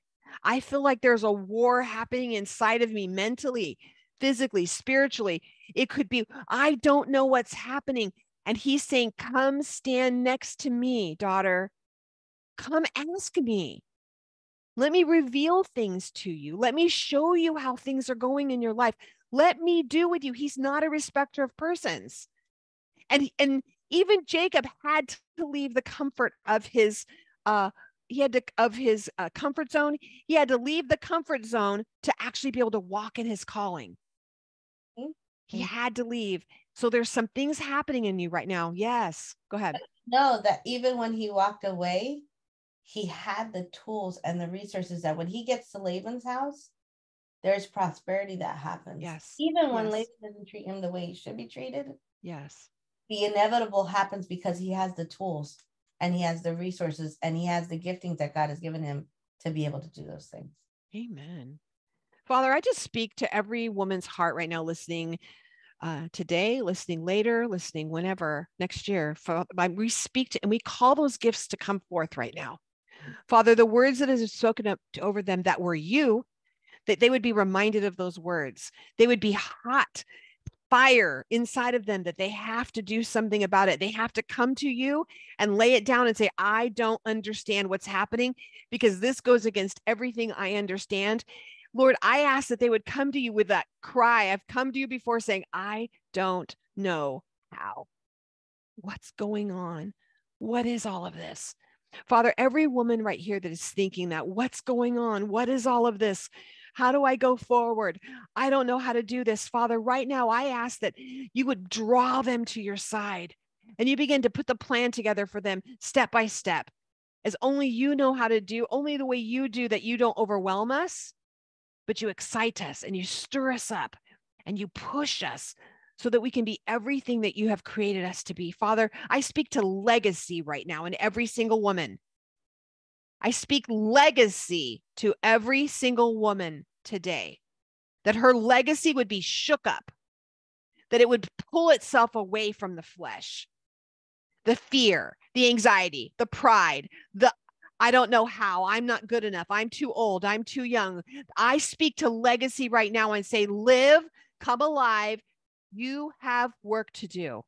I feel like there's a war happening inside of me, mentally, physically, spiritually. It could be, I don't know what's happening. And he's saying, come stand next to me, daughter. Come ask me. Let me reveal things to you. Let me show you how things are going in your life. Let me do with you. He's not a respecter of persons. And even Jacob had to leave the comfort of his comfort zone. He had to leave the comfort zone to actually be able to walk in his calling. He had to leave. So there's some things happening in you right now. Yes. Go ahead. No, that even when he walked away, he had the tools and the resources that when he gets to Laban's house, there's prosperity that happens. Yes. Even when Yes. Laban doesn't treat him the way he should be treated. Yes. The inevitable happens because he has the tools and he has the resources and he has the giftings that God has given him to be able to do those things. Amen. Father, I just speak to every woman's heart right now, listening today, listening later, listening whenever next year. We speak to and we call those gifts to come forth right now. Father, the words that is spoken up over them that were you, that they would be reminded of those words. They would be hot fire inside of them that they have to do something about it. They have to come to you and lay it down and say, I don't understand what's happening because this goes against everything I understand. Lord, I ask that they would come to you with that cry. I've come to you before saying, I don't know how. What's going on? What is all of this? Father, every woman right here that is thinking that, what's going on? What is all of this? How do I go forward? I don't know how to do this. Father, right now, I ask that you would draw them to your side and you begin to put the plan together for them step by step, as only you know how to do, only the way you do, that you don't overwhelm us, but you excite us and you stir us up and you push us so that we can be everything that you have created us to be. Father, I speak to legacy right now in every single woman. I speak legacy to every single woman today, that her legacy would be shook up, that it would pull itself away from the flesh, the fear, the anxiety, the pride, the I don't know how, I'm not good enough, I'm too old, I'm too young. I speak to legacy right now and say, live, come alive. You have work to do.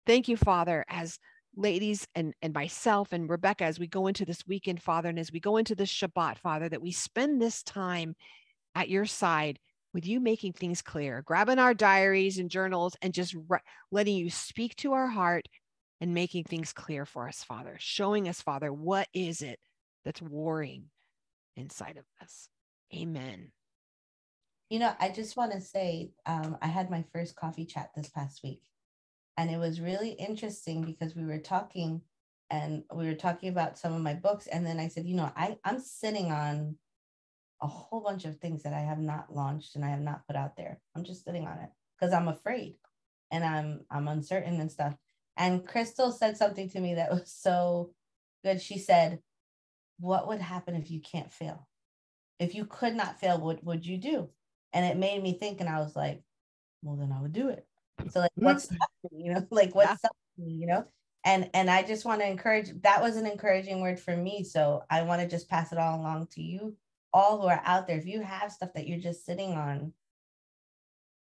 Thank you, Father, as ladies and myself and Rebecca, as we go into this weekend, Father, and as we go into this Shabbat, Father, that we spend this time at your side with you making things clear, grabbing our diaries and journals and just letting you speak to our heart and making things clear for us, Father, showing us, Father, what is it that's warring inside of us. Amen. You know, I just want to say, I had my first coffee chat this past week, and it was really interesting because we were talking about some of my books. And then I said, you know, I'm sitting on a whole bunch of things that I have not launched and I have not put out there. I'm just sitting on it because I'm afraid and I'm uncertain and stuff. And Crystal said something to me that was so good. She said, what would happen if you can't fail? If you could not fail, what would you do? And it made me think, and I was like, well, then I would do it. So like, what's you know, like what's something, you know? And I just want to encourage, that was an encouraging word for me. So I want to just pass it all along to you, all who are out there. If you have stuff that you're just sitting on,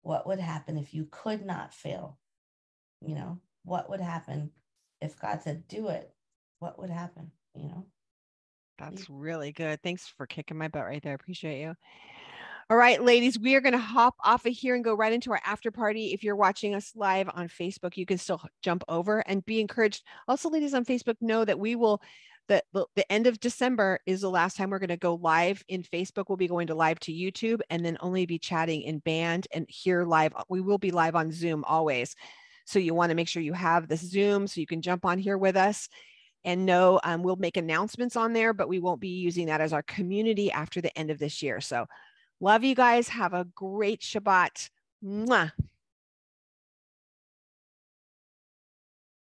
what would happen if you could not fail? You know, what would happen if God said, do it? What would happen? You know? That's really good. Thanks for kicking my butt right there. Appreciate you. All right, ladies, we are going to hop off of here and go right into our after party. If you're watching us live on Facebook, you can still jump over and be encouraged. Also, ladies on Facebook, know that we will, the end of December is the last time we're going to go live in Facebook. We'll be going to live to YouTube and then only be chatting in band and here live. We will be live on Zoom always. So you want to make sure you have the Zoom so you can jump on here with us. And no, we'll make announcements on there, but we won't be using that as our community after the end of this year. So love you guys. Have a great Shabbat. Mwah.